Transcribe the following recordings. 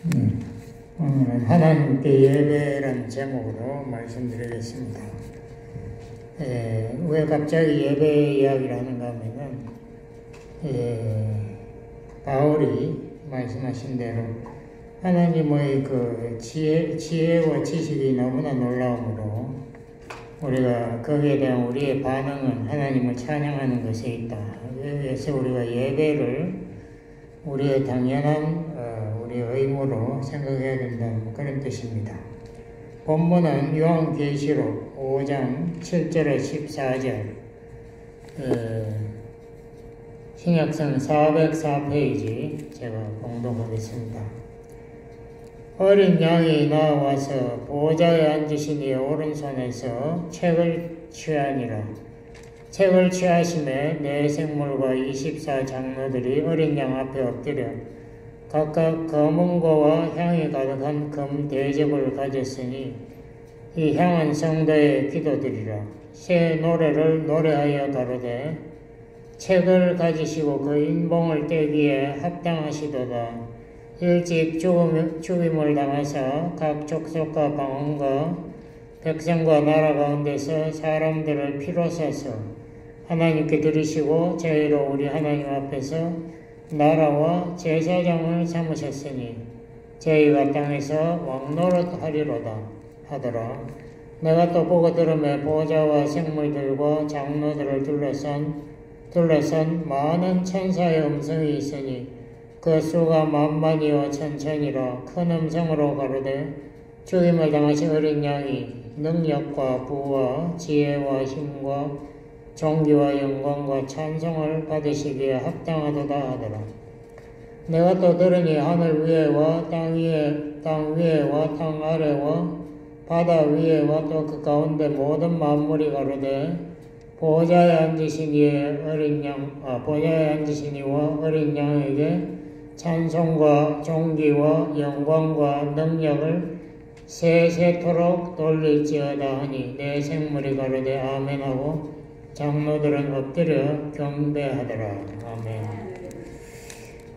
오늘은 하나님께 예배라는 제목으로 말씀드리겠습니다. 왜 갑자기 예배 이야기를 하는가 하면은, 바울이 말씀하신 대로 하나님의 그 지혜와 지식이 너무나 놀라움으로 우리가 거기에 대한 우리의 반응은 하나님을 찬양하는 것에 있다. 그래서 우리가 예배를 우리의 당연한 우리의 의무로 생각해야 된다는 그런 뜻입니다. 본문은 요한계시록 5장 7절에 14절, 신약성 404페이지 제가 봉독하겠습니다. 어린 양이 나와서 보좌에 앉으신 이의 오른손에서 책을 취하니라. 책을 취하심에 네 생물과 24장로들이 어린 양 앞에 엎드려 각각 검은 고와 향이 가득한 금 대접을 가졌으니 이 향은 성도의 기도들이라. 새 노래를 노래하여 가로되 책을 가지시고 그 인봉을 떼기에 합당하시도다. 일찍 죽임을 당하사 각 족속과 방언과 백성과 나라 가운데서 사람들을 피로 사서 하나님께 드리시고 저희로 우리 하나님 앞에서 나라와 제사장을 삼으셨으니 저희가 땅에서 왕노릇 하리로다 하더라. 내가 또 보고 들음에 보좌와 생물들과 장로들을 둘러선 많은 천사의 음성이 있으니 그 수가 만만이와 천천이라. 큰 음성으로 가로되 죽임을 당하신 어린 양이 능력과 부와 지혜와 힘과 존귀와 영광과 찬송을 받으시기에 합당하도다 하더라. 내가 또 들으니 하늘 위에와 땅 위에와 땅 아래와 바다 위에와 또 그 가운데 모든 만물이 가로되 보좌에 앉으신 이와 어린 양에게 찬송과 존귀와 영광과 능력을 세세토록 돌릴지어다 하니 내 생물이 가로되 아멘하고 장로들은 엎드려 경배하더라. 아멘.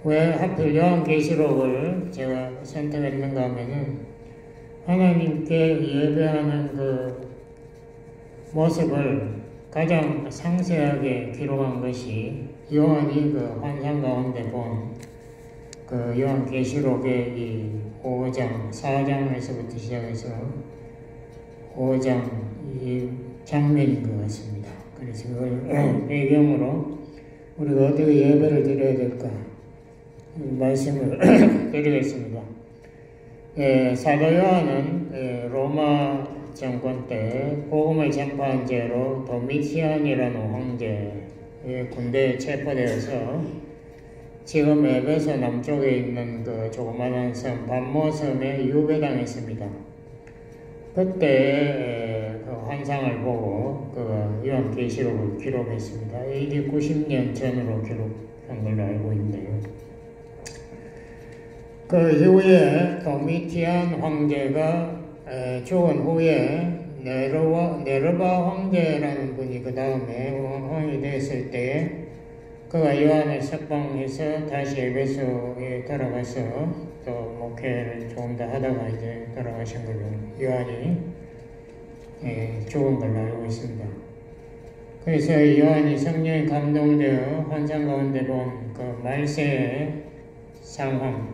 왜 하필 요한계시록을 제가 선택했는가 하면은 하나님께 예배하는 그 모습을 가장 상세하게 기록한 것이 요한이 그 환상 가운데 본 그 요한계시록의 이 5장, 4장에서부터 시작해서 5장 이 장면인 것 같습니다. 그래서 그걸 배경으로 우리가 어떻게 예배를 드려야 될까 말씀을 드리겠습니다. 사도 요한은 로마 정권 때 복음을 전파한 죄로 도미티안이라는 황제의 군대에 체포되어서 지금 에베소 남쪽에 있는 그 조그마한 섬 반모섬에 유배당했습니다. 그때 그 환상을 보고 그 요한계시록을 기록했습니다. AD 90년 전으로 기록한 걸로 알고 있는데요. 그 이후에 도미티안 황제가 죽은 후에 네르바 황제라는 분이 그 다음에 왕이 됐을 때에 그가 요한을 석방해서 다시 에베소에 돌아가서 또 목회를 조금 더 하다가 이제 돌아가신 걸로 요한이 죽은 걸로 알고 있습니다. 그래서 요한이 성령에 감동되어 환상 가운데 본 그 말세의 상황,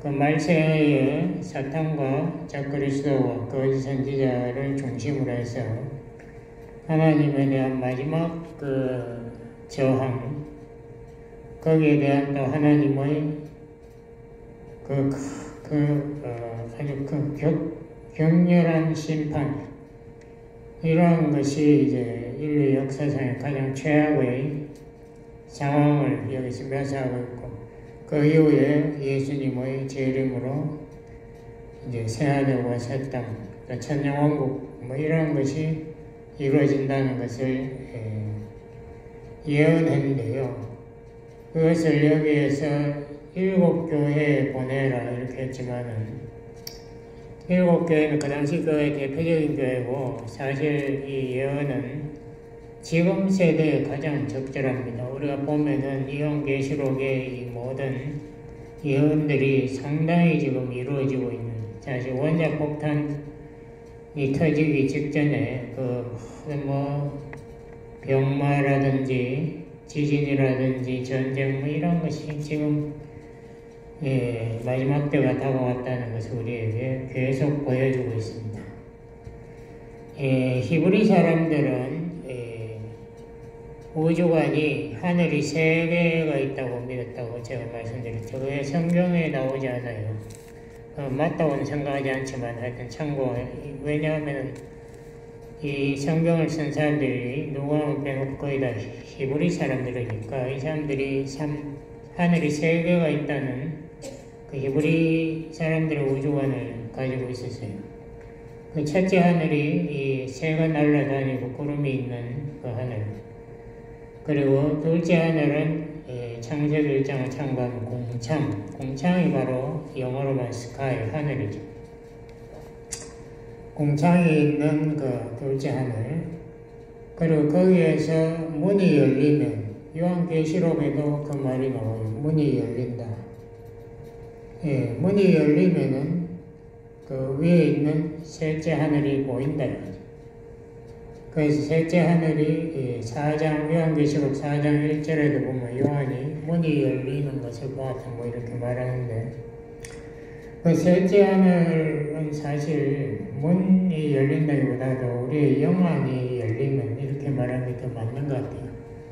그 말세의 사탄과 적그리스도와 거짓 선지자를 중심으로 해서 하나님에 대한 마지막 그 저항, 거기에 대한 또 하나님의 아주 격렬한 심판, 이러한 것이 이제 인류 역사상의 가장 최악의 상황을 여기서 묘사하고 있고, 그 이후에 예수님의 재림으로 이제 새하늘과 새 땅, 천년왕국 이런 것이 이루어진다는 것을 예언했는데요. 그것을 여기에서 7교회에 보내라 이렇게 했지만은 7교회는 그 당시 교회의 대표적인 교회고, 사실 이 예언은 지금 세대에 가장 적절합니다. 우리가 보면은 요한계시록의 이 모든 예언들이 상당히 지금 이루어지고 있는, 사실 원자 폭탄이 터지기 직전에 병마라든지 지진이라든지 전쟁 이런 것이 지금 마지막 때가 다가왔다는 것을 우리에게 계속 보여주고 있습니다. 히브리 사람들은 우주관이 하늘이 3개가 있다고 믿었다고 제가 말씀드렸죠. 그게 성경에 나오지 않아요. 맞다고는 생각하지 않지만 하여튼 참고, 왜냐하면 이 성경을 쓴 사람들이 누가 빼놓고 거의 다 히브리 사람들이니까 이 사람들이 하늘이 3개가 있다는 그 히브리 사람들의 우주관을 가지고 있었어요. 그 첫째 하늘이 이 새가 날아다니고 구름이 있는 그 하늘, 그리고 둘째 하늘은 창세기 1장을 참고하면 공창이 바로 영어로만 스카이, 하늘이죠. 공창이 있는 그 둘째 하늘, 그리고 거기에서 문이 열리면, 요한계시록에도 그 말이 나와요. 문이 열린다. 문이 열리면은 그 위에 있는 셋째 하늘이 보인다. 그래서 셋째 하늘이 요한계시록 4장 1절에도 보면 요한이 문이 열리는 것을 보았다 이렇게 말하는데, 그 셋째 하늘은 사실 문이 열린다기보다도 우리의 영안이 열리면 이렇게 말하는 게 더 맞는 것 같아요.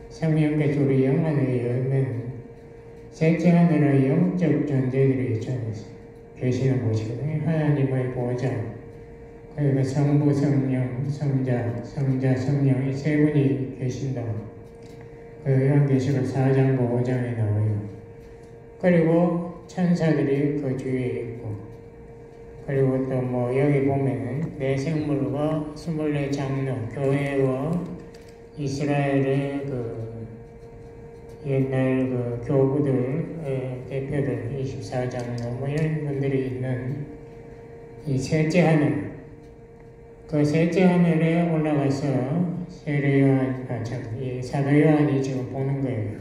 성령께서 우리 영안을 열면 셋째 하늘의 영적 존재들이 계시는 곳이거든요. 하나님의 보좌, 그리고 성부, 성령, 성자, 성령 이 3분이 계신다. 그 요한계시록 4장 5장에 나와요. 그리고 천사들이 그 주위에 있고, 그리고 또 여기 보면은 내 생물과 24장로, 교회와 이스라엘의 옛날 교부들의 대표들 24장로 이런 분들이 있는 이 셋째 하늘, 그 셋째 하늘에 올라가서 사도 요한이 지금 보는 거예요.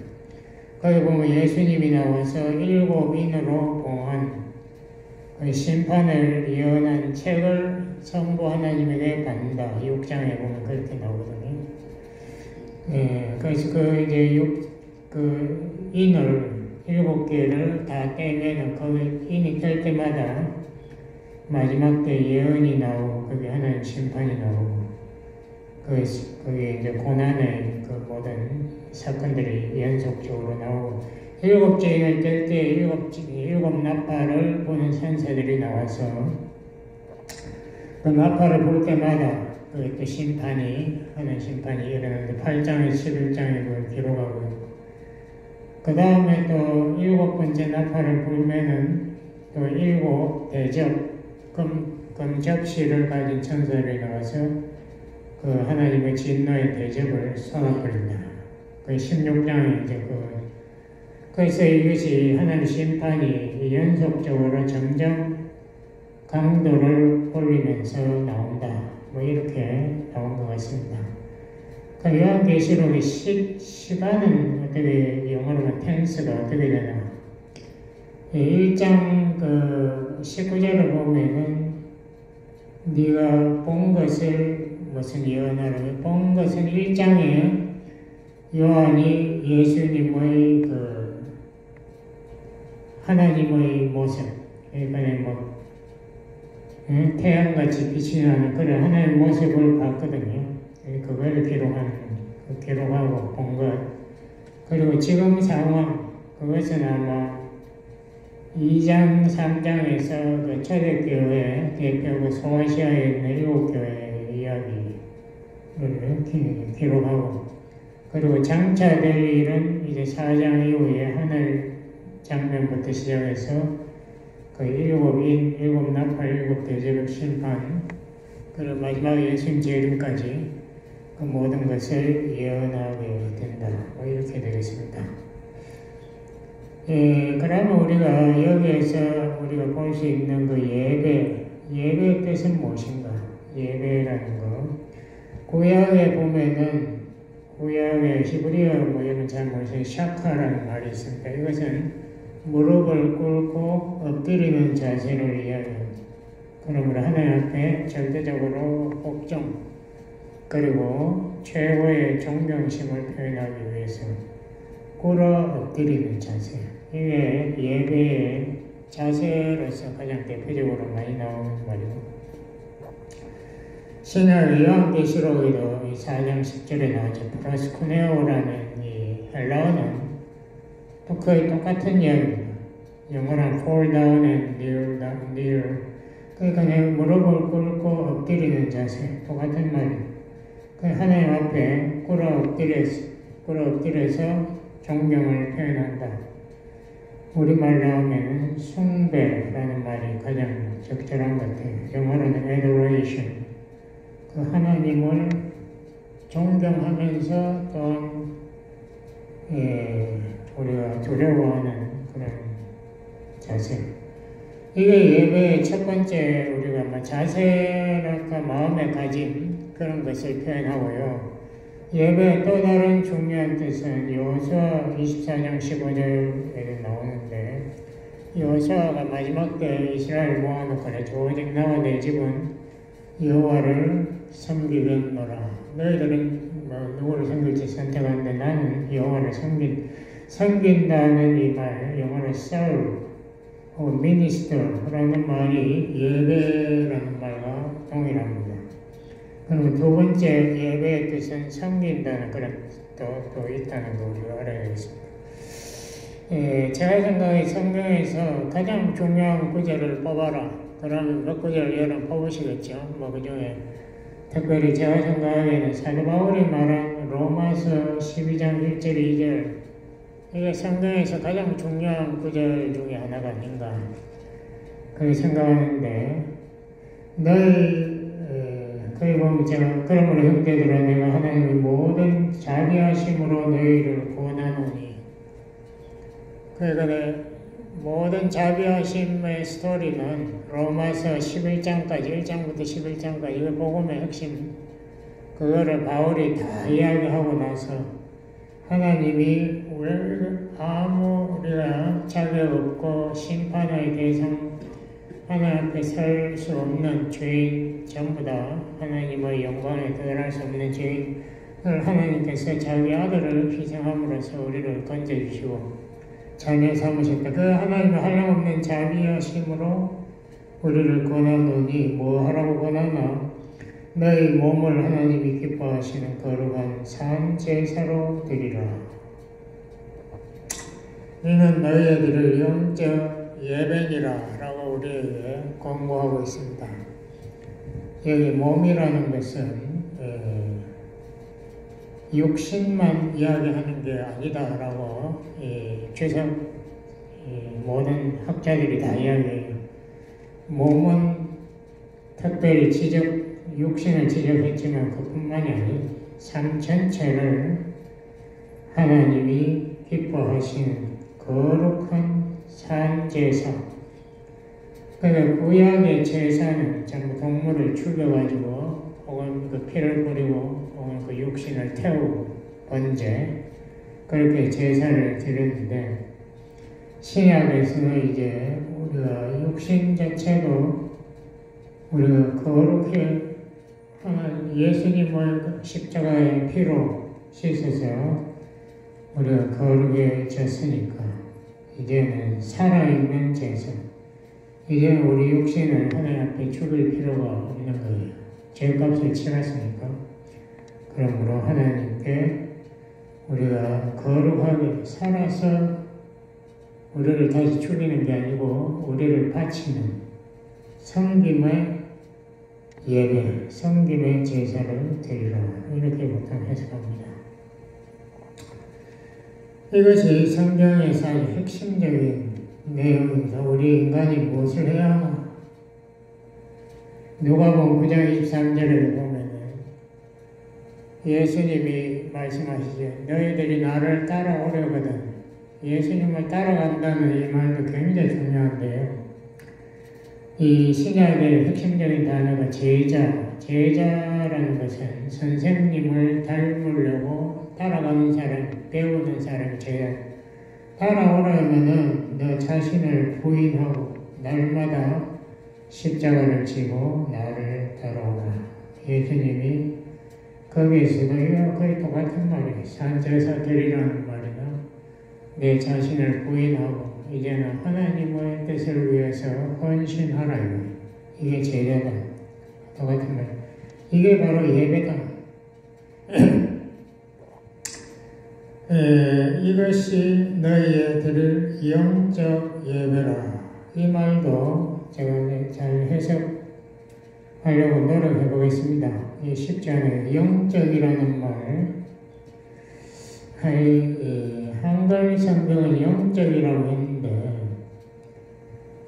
거기 보면 예수님이 나와서 7인으로 봉한 그 심판을 예언한 책을 성부 하나님에게 받는다. 6장에 보면 그렇게 나오거든요. 그래서 인을 7개를 다 떼면은 거기 인이 뗄 때마다 마지막 때 예언이 나오고 거기 하나님 심판이 나오고 거기 이제 고난의 그 모든 사건들이 연속적으로 나오고 7째인을 뗄 때 7 나팔을 보는 선사들이 나와서 그 나팔을 볼 때마다 그 하나님 심판이 일어나는데 8장에 11장에 그걸 기록하고 있고, 그 다음에 또 7번째 나팔을 불면은 또 7 금접시를 가진 천사들이 나와서 그 하나님의 진노의 대접을 쏟아버린다. 그 16장에 이제 그래서 이것이 하나님 심판이 연속적으로 점점 강도를 올리면서 나온다. 이렇게 나온 것 같습니다. 그 요한계시록의 시간은 어떻게 영어로는 텐스가 어떻게 되나? 1장 19절을 보면은 네가 본 것을 무슨 예언하라고 본 것은 1장에 요한이 예수님의 하나님의 모습, 그러니까 태양같이 빛이 나는 그런 하나님의 모습을 봤거든요. 그걸 기록하고 본 것. 그리고 지금 상황, 그것은 아마 2장, 3장에서 그 초대교회 대표고 소아시아에 있는 7교회 이야기를 기록하고, 그리고 장차 될 일은 이제 4장 이후에 하늘 장면부터 시작해서 그 7인, 7나팔, 7대제국 심판, 그리고 마지막에 예수님 재림까지 그 모든 것을 예언하게 된다. 이렇게 되겠습니다. 그러면 우리가 여기에서 우리가 볼 수 있는 그 예배의 뜻은 무엇인가? 예배라는 거. 구약에 보면은, 구약의 히브리어 이런 잘 모르시는 샤카라는 말이 있습니다. 이것은 무릎을 꿇고 엎드리는 자세를 이야기합니다. 그러므로 하나님 앞에 절대적으로 복종 그리고 최고의 존경심을 표현하기 위해서 꿇어 엎드리는 자세, 이게 예배의 자세로서 가장 대표적으로 많이 나오는 말이고, 신약 요한계시록에도 이 4장 10절에 나오죠. 프라스코네오라는 이 헬라어는 또 거의 똑같은 이야기입니다. 영어는 fall down and kneel. 그러니까 무릎을 꿇고 엎드리는 자세, 똑같은 말이에요. 하나님 앞에 꿇어 엎드려서 존경을 표현한다. 우리말로 하면 숭배라는 말이 가장 적절한 것 같아요. 영어로는 adoration. 그 하나님을 존경하면서 또한 우리가 두려워하는 그런 자세. 이게 예배의 첫 번째 우리가 자세랄까 마음의 가짐 그런 것을 표현하고요. 예배의 또 다른 중요한 뜻은 여호수아 24장 15절에 나오는데, 여호수아가 마지막 때 이스라엘 모아놓고 그랬죠. 오직 나와 내 집은 여호와를 섬기겠노라. 너희들은 누구를 섬길지 선택하는데 나는 여호와를 섬긴다는 이 말, 영어로 serve 혹은 minister라는 말이 예배라는 말과 동일합니다. 그러면 두 번째 예배의 뜻은 섬긴다는 그런 뜻도 있다는 거 우리가 알아야겠습니다. 제가 생각에 성경에서 가장 중요한 구절을 뽑아라. 그러면 몇 구절을 여러분 뽑으시겠죠? 그 중에 특별히 제가 생각하기에는 사도 바울이 말한 로마서 12장 1절 2절, 이게 성경에서 가장 중요한 구절 중에 하나가 아닌가 그렇게 생각하는데, 거기 보면 제가 그러므로 형제들아 내가 하나님의 모든 자비하심으로 너희를 권하노니, 그러니까 모든 자비하심의 스토리는 로마서 11장까지 1장부터 11장까지 이거 복음의 핵심, 그거를 바울이 다 이야기하고 나서 하나님이 우리가 자격 없고 심판의 대상, 하나님 앞에 설 수 없는 죄인, 전부 다 하나님의 영광에 들어갈 수 없는 죄인을 하나님께서 자기 아들을 희생함으로써 우리를 건져주시고 자녀 삼으셨다. 그 하나님의 한량없는 자비하심으로 우리를 권하노니 뭐 하라고 권하나? 너희 몸을 하나님이 기뻐하시는 거룩한 산 제사로 드리라. 이는 너희들을 영적 예배니라 라고 우리에게 권고하고 있습니다. 여기 몸이라는 것은 육신만 이야기하는 게 아니다라고 모든 학자들이 다 이야기해요. 몸은 특별히 육신을 지적했지만 그뿐만이 아니에요. 삶 전체를 하나님이 기뻐하시는 거룩한 산제사. 그러니까 구약의 제사는 전부 동물을 죽여가지고 혹은 그 피를 뿌리고 혹은 그 육신을 태우고 번제 그렇게 제사를 드렸는데, 신약에서는 이제 우리가 육신 자체도 우리가 거룩해 예수님을 십자가의 피로 씻어서 우리가 거룩해졌으니까 이제는 살아있는 제사, 이제 우리 육신을 하나님 앞에 죽일 필요가 없는 거예요. 죄값을 치렀으니까. 그러므로 하나님께 우리가 거룩하게 살아서 우리를 다시 죽이는 게 아니고 우리를 바치는 섬김의 예배, 섬김의 제사를 드리라. 이렇게 보통 해석합니다. 이것이 성경에서 아주 핵심적인 내용입니다. 우리 인간이 무엇을 해야 하나? 누가복음 9장 23절을 보면은 예수님이 말씀하시죠. 너희들이 나를 따라오려거든. 예수님을 따라간다는 이 말도 굉장히 중요한데요. 이 신약의 핵심적인 단어가 제자라는 것은 선생님을 닮으려고 따라가는 사람, 배우는 사람이 제자. 따라오려면은 너 자신을 부인하고 날마다 십자가를 지고 나를 따라오라. 예수님이 거기에서도 거의 똑같은 말이에요. 산제사들이라는 말이나 내 자신을 부인하고 이제는 하나님의 뜻을 위해서 헌신하라. 이게 제자다. 똑같은 말. 이게 바로 예배다. 이것이 너희의 드릴 영적 예배라. 이 말도 제가 잘 해석하려고 노력해 보겠습니다. 이 쉽지 않아요. 영적이라는 말, 한글 성경은 영적이라고 했는데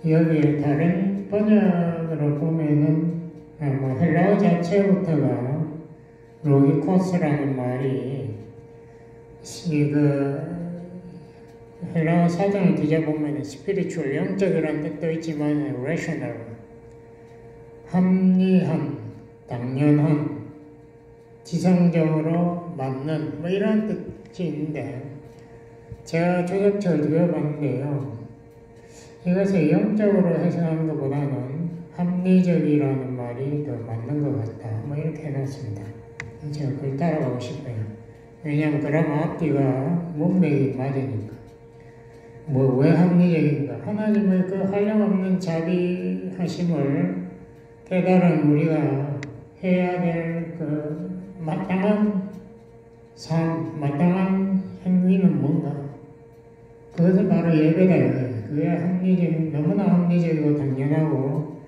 여기에 다른 번역으로 보면은 헬라어 자체부터가 로기코스라는 말이 헬라어 사전을 뒤져보면 스피리추얼, 영적이라는 뜻도 있지만 rational, 합리한, 당연한, 지성적으로 맞는 이런 뜻이 있는데 제가 조격처를 들어봤는데요. 이것을 영적으로 해석하는 것보다는 합리적이라는 말이 더 맞는 것 같다. 이렇게 해놨습니다. 제가 그걸 따라가고 싶어요. 왜냐하면 그러면 앞뒤가 문맥이 맞으니까. 왜 합리적인가? 하나님의 그 한량없는 자비하심을 깨달은 우리가 해야 될 그 마땅한 삶, 마땅한 행위는 뭔가? 그것은 바로 예배다. 그게 합리적인, 너무나 합리적이고 당연하고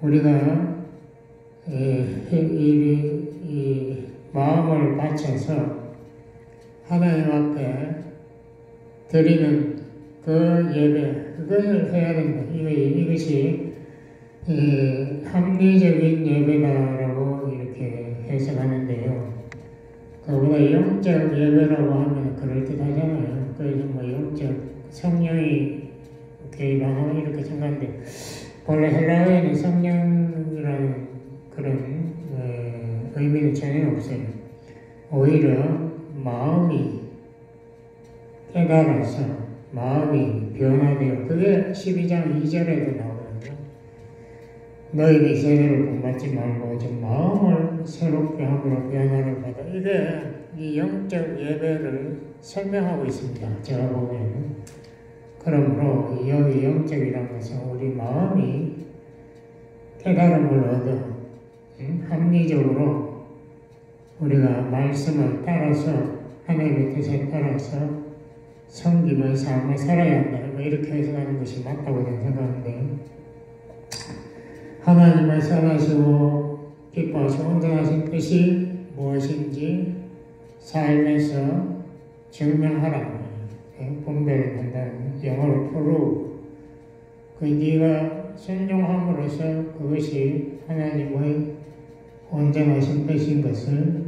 우리가 이 마음을 바쳐서 하나님 앞에 드리는 그 예배, 그것을 해야 된다. 이것이 합리적인 예배다라고 이렇게 해석하는데요. 그보다 영적 예배라고 하면 그럴듯하잖아요. 그래서 영적 성령이 개입하고 이렇게 생각하는데 원래 헬라어에는 성령이라는 그런 의미는 전혀 없어요. 오히려 마음이 깨달아서 마음이 변화되어 그게 12장 2절에도 나오거든요. 너희는 세대를 본받지 말고 좀 마음을 새롭게 함으로 변화를 받아. 이게 이 영적 예배를 설명하고 있습니다. 제가 보면. 그러므로 여기 영적이라는 것은 우리 마음이 깨달음을 얻어 합리적으로 우리가 말씀을 따라서 하나님의 뜻에 따라서 섬김의 삶을 살아야 한다. 이렇게 해석하는 것이 맞다고 저는 생각하는데 하나님의 선하시고 기뻐하시고 온전하신 뜻이 무엇인지 삶에서 증명하라. 분별한다는 영어로 prove. 네가 순종함으로써 그것이 하나님의 온전하신 뜻인 것을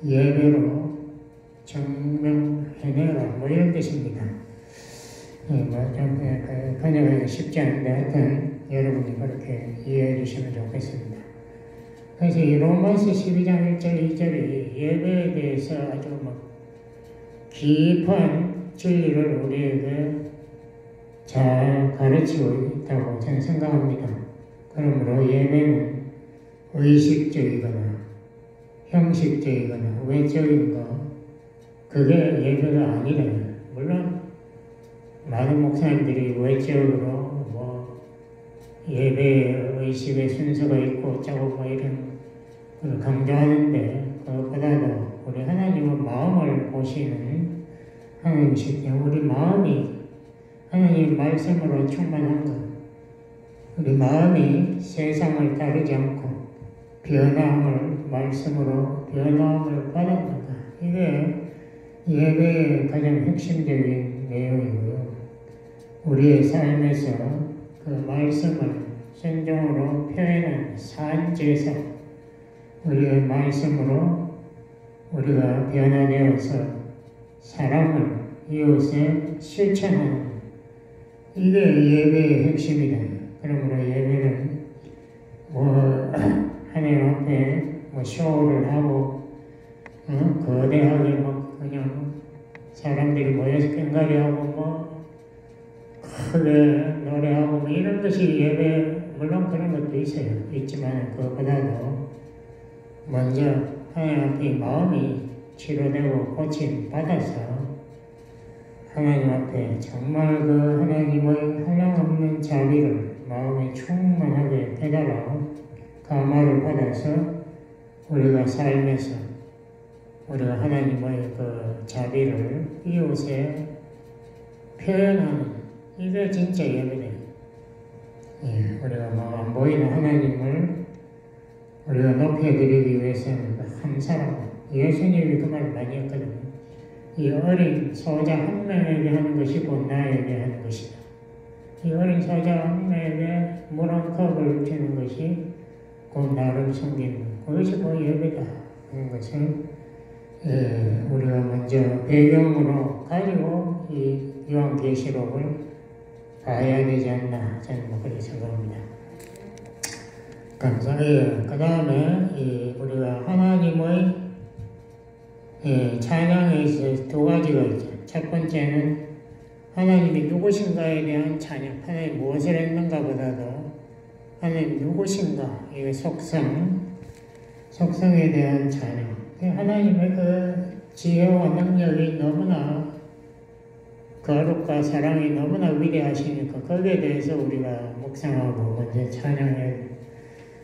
예배로 증명해내라. 이런 뜻입니다. 좀 번역하기가 쉽지 않은데 하여튼 여러분이 그렇게 이해해 주시면 좋겠습니다. 그래서 이 로마서 12장 1절 2절이 예배에 대해서 아주 깊은 진리를 우리에게 잘 가르치고 있다고 저는 생각합니다. 그러므로 예배는 의식적이거나 형식적이거나 외적인 거 그게 예배가 아니라 물론 많은 목사님들이 외적으로 예배 의식의 순서가 있고 어쩌고 이런 걸 강조하는데 그것보다도 우리 하나님의 마음을 보시는 하나님이시기에 우리 마음이 하나님 말씀으로 충만한 것, 우리 마음이 세상을 따르지 않고 변화함을 말씀으로 변화함을 받아간다. 이게 예배의 가장 핵심적인 내용이고요. 우리의 삶에서 그 말씀을 순종으로 표현한 산제사, 우리의 말씀으로 우리가 변화되어서 사랑을 이웃에 실천하는 이게 예배의 핵심이다. 그러므로 예배는 하나님 앞에 쇼를 하고 거대하게 그냥 사람들이 모여서 꽹과리하고 크게 노래하고 뭐 이런 것이 예배, 물론 그런 것도 있지만 그것보다도 먼저 하나님 앞에 마음이 치료되고 고침 받아서 하나님 앞에 정말 그 하나님의 한량없는 자비를 마음에 충만하게 되달아 감화를 받아서 우리가 삶에서 우리가 하나님의 그 자비를 이웃에 표현하는 이게 진짜 예배예요. 우리가 뭐 안 보이는 하나님을 우리가 높여드리기 위해서는 감사라고 예수님이 그 말을 많이 했거든요. 이 어린 소자 한 명에게 하는 것이 곧 나에게 하는 것이다. 이 어린 소자 한 명에게 물 한 컵을 주는 것이 곧 나를 섬기는 그것이 곧 예배다 하는 것을 우리가 먼저 배경으로 가지고 이 요한계시록을 봐야 되지 않나 저는 뭐 그렇게 생각합니다. 감사해요. 그 다음에 우리가 하나님의 찬양에 있어서 두 가지가 있죠. 첫 번째는 하나님이 누구신가에 대한 찬양, 하나님 무엇을 했는가 보다도 하나님 누구신가, 이게 속성에 대한 찬양. 하나님의 그 지혜와 능력이 너무나 거룩과 사랑이 너무나 위대하시니까 거기에 대해서 우리가 묵상하고 먼저 찬양해야 돼요.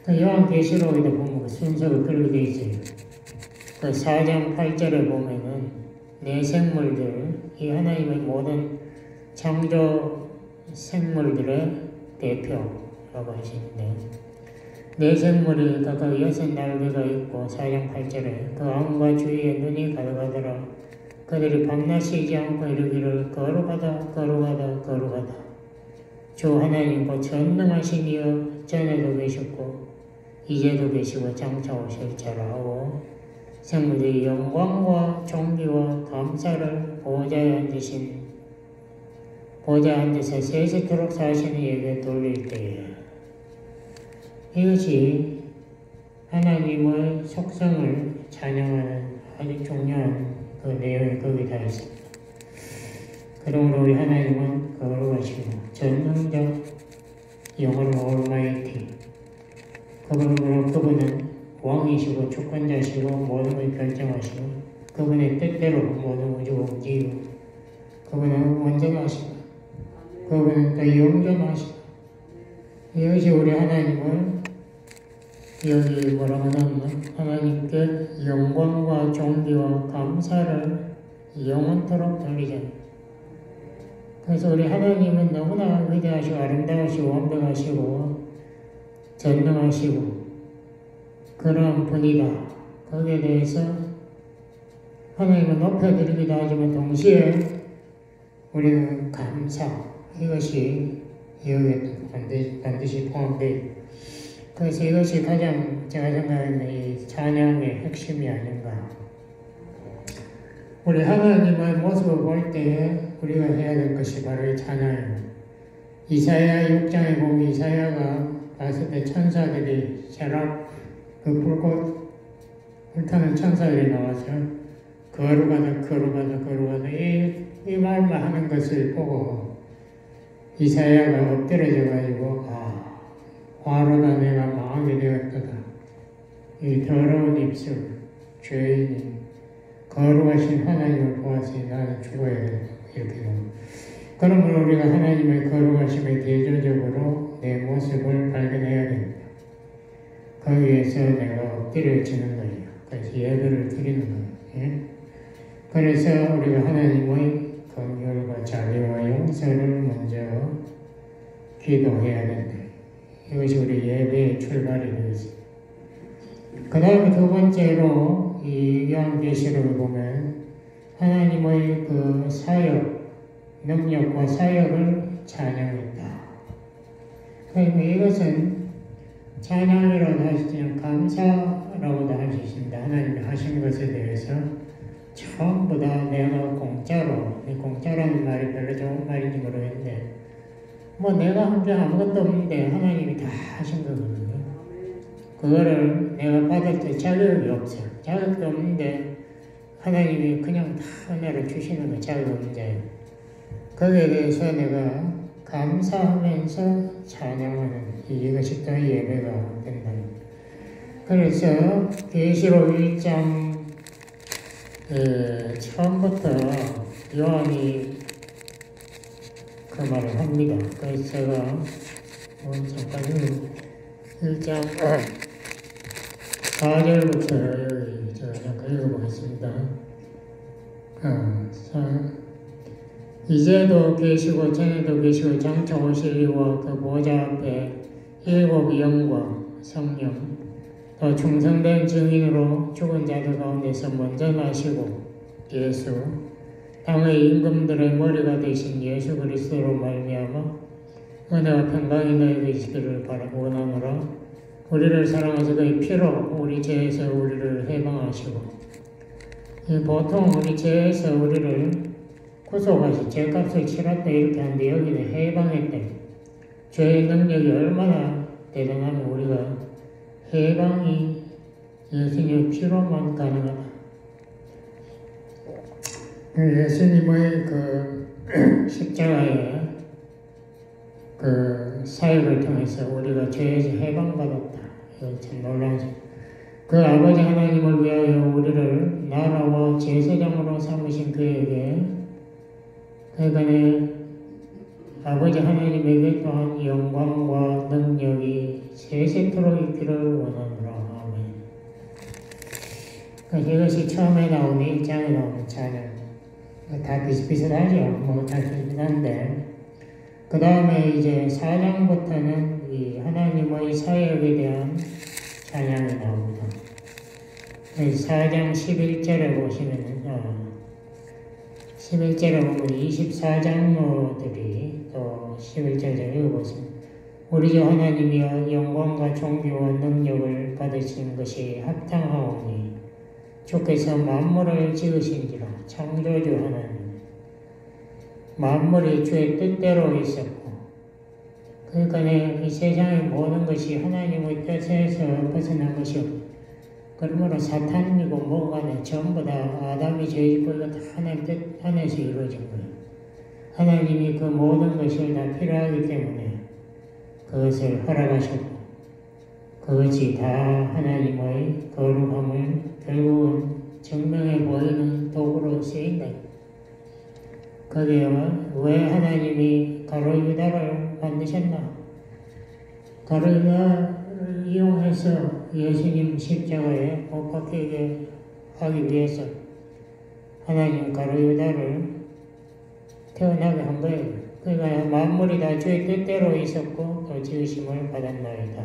그 요한계시록에도 보면 그 순서가 그렇게 되어 있어요. 그 4장 8절에 보면은 내 생물들, 이 하나님의 모든 창조 생물들의 대표라고 하시는데 내 생물이 각각 6날개가 있고 4장 8절에 그 왕과 주위에 눈이 가득하더라. 그들이 밤낮 쉬지 않고 이르기를 거룩하다 거룩하다 거룩하다. 주 하나님 곧 전능하신 이여 전에도 계셨고 이제도 계시고 장차 오실 자라 하고 생물들이 영광과 존귀와 감사를 보좌에 앉으사 세세토록 사시는 이에게 돌릴 때에 이것이 하나님의 속성을 찬양하는 아주 중요한 그 내용이 거기 다 있습니다. 그러므로 우리 하나님은 거룩하시고 전능적 영원한 올마이티 그분은 왕이시고 주권자시고 모든 걸 결정하시고 그분의 뜻대로 모든 우주가 움직이고 그분은 완전하시고 그분은 또 영존하시고 이것이 우리 하나님을 여기 뭐라고 하냐면 하나님께 영광과 존귀와 감사를 영원토록 돌리잖아요. 그래서 우리 하나님은 너무나 위대하시고 아름다우시고 완벽하시고 전능하시고 그런 분이다. 거기에 대해서 하나님을 높여드리기도 하지만 동시에 우리는 감사 이것이 여기에 반드시 포함되어 있다. 그래서 이것이 가장 제가 생각하는 이 찬양의 핵심이 아닌가. 우리 하나님의 모습을 볼 때 우리가 해야 될 것이 바로 이 찬양이에요. 이사야 6장에 보면 이사야가 봤을 때 천사들이 세랍 그 불꽃 불타는 천사들이 나와서 거룩하다 거룩하다 거룩하다 이 말만 하는 것을 보고 이사야가 엎드려져 가지고 화로다 내가 망하게 되었도다. 이 더러운 입술, 죄인이 거룩하신 하나님을 보았으니 나는 죽어야 된다. 이렇게 됩니다. 그러므로 우리가 하나님의 거룩하심에 대조적으로 내 모습을 발견해야 됩니다. 거기에서 내가 엎드려지는 거예요. 그래서 예배를 드리는 거예요. 예? 그래서 우리가 하나님의 긍휼과 자비와 용서를 먼저 기도해야 된다. 이것이 우리 예배의 출발이 되었습니다. 그 다음에 두 번째로 이 요한계시록을 보면 하나님의 그 사역, 능력과 사역을 찬양했다. 그러니까 이것은 찬양이라고 하시지만 감사라고도 할 수 있습니다. 하나님이 하신 것에 대해서 전부 다 내가 공짜라는 말이 별로 좋은 말인지 모르겠는데 뭐 내가 한 게 아무것도 없는데 하나님이 다 하신 거거든요. 그거를 내가 받을 때 자격이 없어요. 자격도 없는데 하나님이 그냥 다 은혜를 주시는 거 자격 없는 자예요. 거기에 대해서 내가 감사하면서 찬양하는 이것이 또 예배가 된다. 그래서 계시록 1장 처음부터 요한이 그 말을 합니다. 그래서 제가 잠깐 1장 4절부터 여기 제가 잠깐 읽어보겠습니다. 이제도 계시고 전에도 계시고 장차 오실 이와 그 보좌 앞에 7 영과 성령 더 충성된 증인으로 죽은 자들 가운데서 먼저 나시고 예수 땅의 임금들의 머리가 되신 예수 그리스도로 말미암아 은혜와 평강이 너에게 있기를 원하노라. 우리를 사랑하사 그의 피로 우리 죄에서 우리를 해방하시고 보통 우리 죄에서 우리를 구속하시 죄값을 치렀다 이렇게 하는데 여기는 해방했대. 죄의 능력이 얼마나 대단하면 우리가 해방이 예수님의 피로만 가능하다. 예수님의 그 십자가의 그 사역을 통해서 우리가 죄에서 해방받았다. 이거 참 놀라운 점. 그 아버지 하나님을 위하여 우리를 나라와 제사장으로 삼으신 그에게 그러니까 아버지 하나님에게 또한 영광과 능력이 세세토록 있기를 원하노라. 아멘. 그러니까 이것이 처음에 나오는 1장에 나오는 찬양. 다 비슷비슷하죠. 다 비슷한데 그 다음에 이제 4장부터는 이 하나님의 사역에 대한 찬양이 나옵니다. 4장 11절에 보시면은 11절에 보면 24장로들이 또 11절에 읽어보십니다. 우리 주 하나님이여 영광과 존귀와 능력을 받으시는 것이 합당하오니 주께서 만물을 지으신지라. 창조주 하나님 만물이 주의 뜻대로 있었고 그러니까 이 세상의 모든 것이 하나님의 뜻에서 벗어난 것이 없고 그러므로 사탄이고 뭐가 전부 다 아담이 죄짓고 이거 다 하나님 뜻 안에서 이루어진 거예요. 하나님이 그 모든 것이 다 필요하기 때문에 그것을 허락하셨고 그것이 다 하나님의 거룩함을 결국은 증명해 보이는 도구로 쓰인다. 그게 왜 하나님이 가로 유다를 만드셨나? 가로 유다를 이용해서 예수님 십자가에 못 박히게 하기 위해서 하나님 가로 유다를 태어나게 한 거예요. 그러니까 만물이 다 주의 뜻대로 있었고 또 지으심을 받았나이다.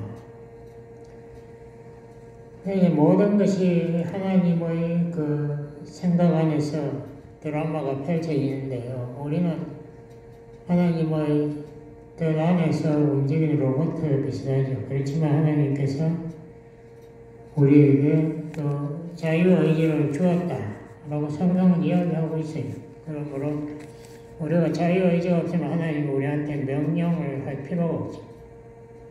모든 것이 하나님의 그 생각 안에서 드라마가 펼쳐지는데요. 우리는 하나님의 뜻 안에서 움직이는 로봇 비슷하죠. 그렇지만 하나님께서 우리에게 또 자유의지를 주었다라고 성경은 이야기하고 있어요. 그러므로 우리가 자유의지가 없으면 하나님이 우리한테 명령을 할 필요가 없죠.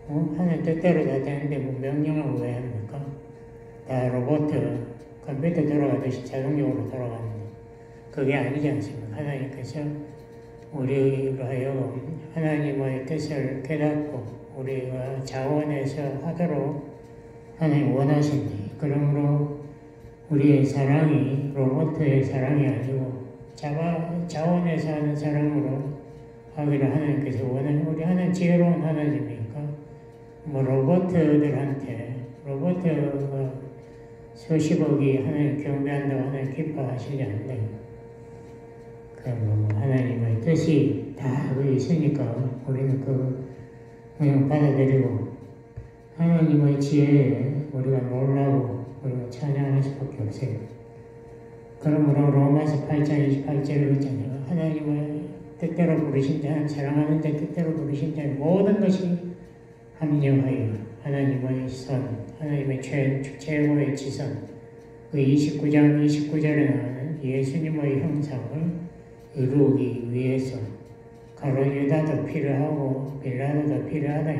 하나님 뜻대로 다 되는데 뭐 명령을 왜 합니까? 다 로봇, 컴퓨터 돌아가듯이 자동적으로 돌아가는 그게 아니지 않습니까? 하나님께서 우리가 하여금 하나님의 뜻을 깨닫고 우리가 자원해서 하도록 하나님 원하신대. 그러므로 우리의 사랑이 로봇의 사랑이 아니고 자원해서 하는 사랑으로 하기를 하나님께서 원하는 우리 하나님 지혜로운 하나님이니까 뭐 로봇들한테 로봇가 수십억이 하나님 경배한다고 하나님 기뻐하시지 않네요. 그럼 하나님의 뜻이 다 거기 있으니까 우리는 그냥 받아들이고 하나님의 지혜에 우리가 놀라고 우리가 찬양할 수밖에 없어요. 그러므로 로마서 8장 28절에 있잖아요. 하나님의 뜻대로 부르신 자, 사랑하는 자 뜻대로 부르신 자 모든 것이 합력하여 하나님의 선, 하나님의 최고의 지선, 그 29절에 나오는 예수님의 형상을 이루기 위해서 가로 유다도 필요하고 빌라도도 필요하다.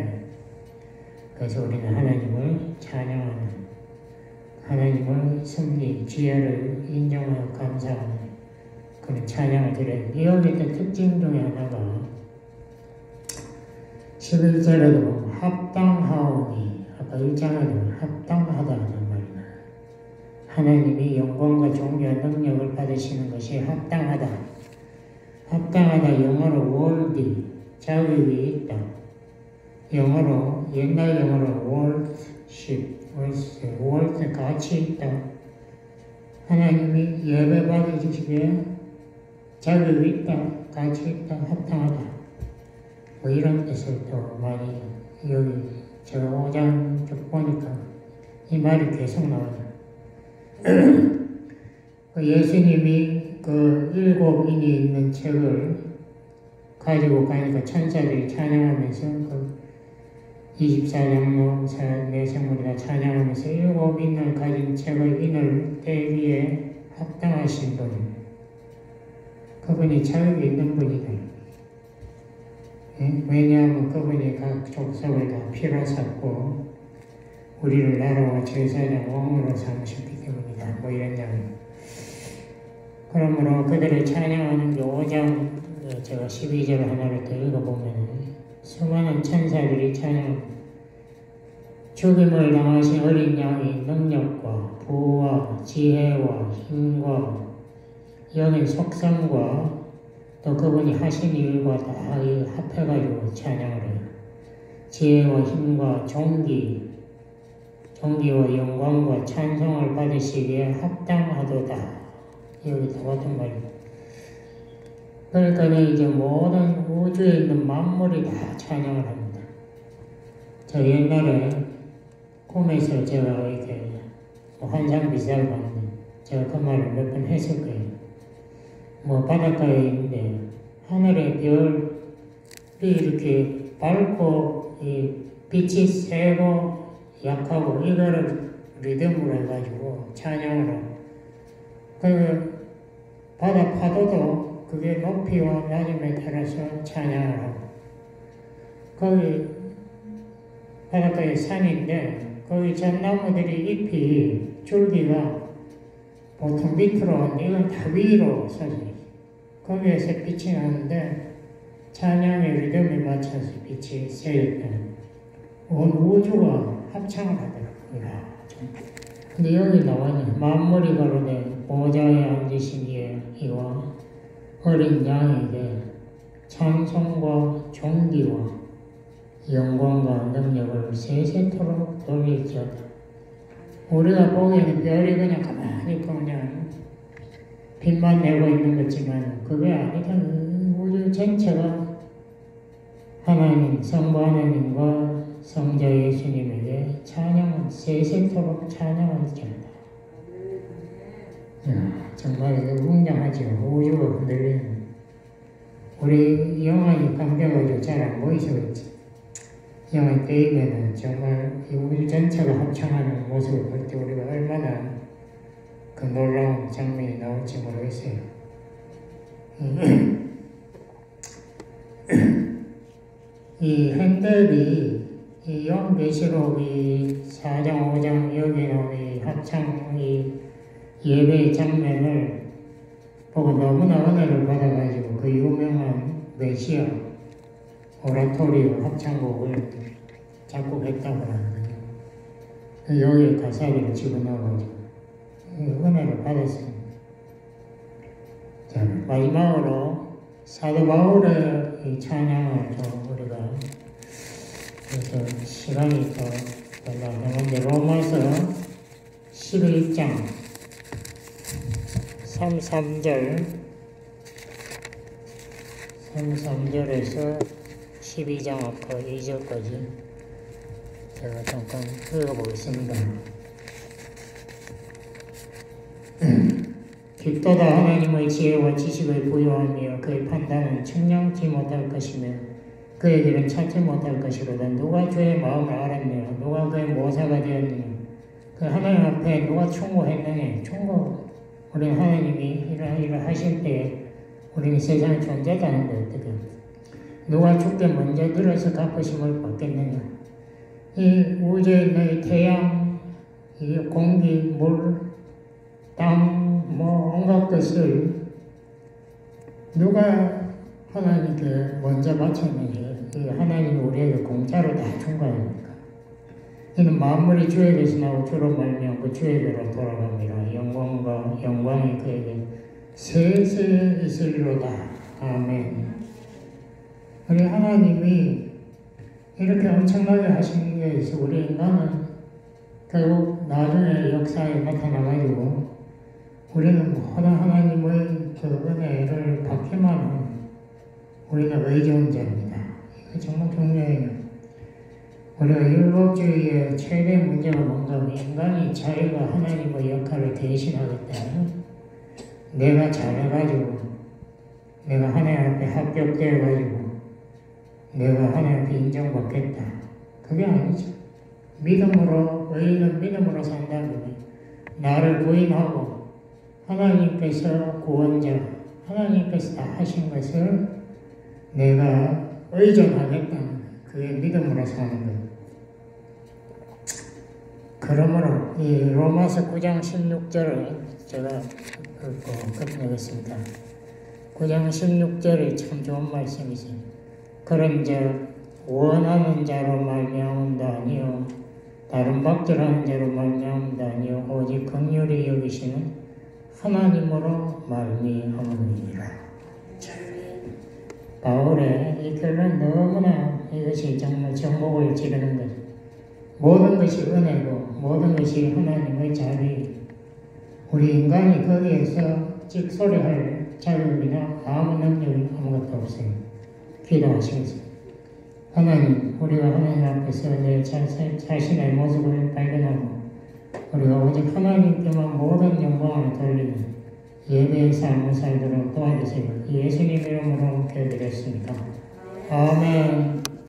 그래서 우리는 하나님을 찬양하는 하나님의 섭리, 지혜를 인정하고 감사하는 그런 찬양을 드려야 돼. 여기 있던 특징 중에 하나가 11절에도 보면 합당하오니, 아까 1장에도 합당하다는 말이다. 하나님이 영광과 존귀와 능력을 받으시는 것이 합당하다. 합당하다 영어로 worthy, 자격이 있다. 영어로, 옛날 영어로 worth, 가치 있다. 하나님이 예배 받으시기에 자격이 있다, 가치 있다, 합당하다. 뭐 이런 뜻을 또 많이 여기 제가 5장 쭉 보니까 이 말이 계속 나와요. 예수님이 그 7인이 있는 책을 가지고 가니까 천사들이 찬양하면서 그 24장로 내생물이가 찬양하면서 7인을 가진 책의 인을 떼기에 합당하신 분, 그분이 자격이 있는 분이다. 왜냐하면 그분이 각 족속을 다 피로 샀고 우리를 나라와 제사장 왕으로 삼으셨기 때문이다. 뭐 이런 이야기. 그러므로 그들을 찬양하는 게 5장 제가 12절 하나를 더 읽어보면 수많은 천사들이 찬양, 죽임을 당하신 어린 양이 능력과 부와 지혜와 힘과 영의 속성과 또 그분이 하신 일과 다 합해가지고 찬양을 해요. 지혜와 힘과 종기와 영광과 찬송을 받으시기에 합당하도다. 여기 다 같은 말입니다. 그러니까 이제 모든 우주에 있는 만물이 다 찬양을 합니다. 저 옛날에 꿈에서 제가 이렇게 환상 비슷하게 봤는데 제가 그 말을 몇 번 했을 거예요. 바닷가에 있는데 하늘의 별이 이렇게 밝고 이 빛이 세고 약하고 이거를 리듬으로 해가지고 찬양을 하고 그 바다 파도도 그게 높이와 낮음에 따라서 찬양을 하고 거기 바닷가에 산인데 거기 잣나무들이 잎이 줄기가 보통 밑으로 왔는데 이건 다 위로 서서 거기에서 빛이 나는데 찬양의 리듬에 맞춰서 빛이 세였다. 온 우주가 합창을 하더라고요. 근데 여기 나와요. 만물이 가로되 보좌에 앉으신 이와 어린 양에게 찬송과 존귀와 영광과 능력을 세세토록 돌릴지어다. 우리가 보기에는 별이 그냥 가만히 그냥 빛만 내고 있는 거지만 그게 아니다. 우주 전체가 하나님, 성부 하나님과 성자 예수님에게 세세토록 찬양할지어다. 정말 웅장하죠. 우주가 흔들리는. 우리 영안이 감겨가지고 잘 안 보이서 그렇지. 영안 떼이면은 정말 이 우주 전체가 합창하는 모습을 볼 때 우리가 얼마나 그 놀라운 장면이 나올지 모르겠어요. 이 핸델이 이 요한계시록 이 4장, 5장 여기 나오는 이 합창, 이 예배의 장면을 보고 너무나 은혜를 받아가지고 그 유명한 메시아 오라토리오 합창곡을 작곡했다고 하거든요. 여기에 가사를 집어넣어가지고 은혜를 받았습니다. 자, 마지막으로 사도 바울의 이 찬양을 좀 우리가 그래서 시간이 더 나가는데 로마서 11장 33절에서 12장 아까 2절까지 제가 잠깐 읽어보겠습니다. 깊도다 하나님의 지혜와 지식을 부여하며 그의 판단은 측량치 못할 것이며 그의 길은 찾지 못할 것이로다. 누가 주의 마음을 알았느냐? 누가 그의 모사가 되었느냐? 그 하나님 앞에 누가 충고했느냐? 충고. 우리는 하나님이 이러한 하실 때 우리는 세상에 존재하는데 어떻게 누가 죽게 먼저 들어서 갚으심을 받겠느냐? 이 우주에 있는 이 태양, 이 공기, 물, 땅, 온갖 것을 누가 하나님께 먼저 바쳤느냐? 이 하나님이 우리에게 공짜로 다 준 거 아닙니까? 이는 만물이 주에게서 나고 주로 말미암고 그 주에게로 돌아갑니다. 영광이 그에게 세세 있으리로다. 아멘. 우리 하나님이 이렇게 엄청나게 하신 게 있어. 우리 인간은 결국 나중에 역사에 나타나가지고 우리는 모든 하나님의 그 은혜를 받기만 하는 우리는 의존자입니다. 이거 정말 중요해요. 우리가 율법주의의 최대 문제가 뭔가 하면 인간이 자기가 하나님의 역할을 대신하기 때문에 내가 잘해가지고 내가 하나님 앞에 합격되어가지고 내가 하나님 앞에 인정받겠다. 그게 아니죠. 믿음으로, 의인은 믿음으로 산다면 나를 부인하고 하나님께서 구원자, 하나님께서 다 하신 것을 내가 의존하겠다. 그게 믿음으로 사는 거예요. 그러므로 이 로마서 9장 16절을 제가 읽고 끝내겠습니다. 9장 16절이 참 좋은 말씀이세요. 그런즉 원하는 자로 말미암음도 아니요 다른 박절하는 자로 말미암음도 아니요 오직 긍휼히 여기시는 하나님으로 말미암음이니라. 바울의 이 결론 너무나 이것이 정말 정복을 지르는 것. 모든 것이 은혜고 모든 것이 하나님의 자비. 우리 인간이 거기에서 찍소리할 자격이나 아무 능력이 아무것도 없어요. 기도하시겠습니다. 하나님, 우리가 하나님 앞에서 내 자신의 모습을 발견하고 우리가 오직 하나님께만 모든 영광을 돌리는 예배의 삶을 살도록 도와주세요. 예수님 이름으로 기도드렸습니다. 아멘.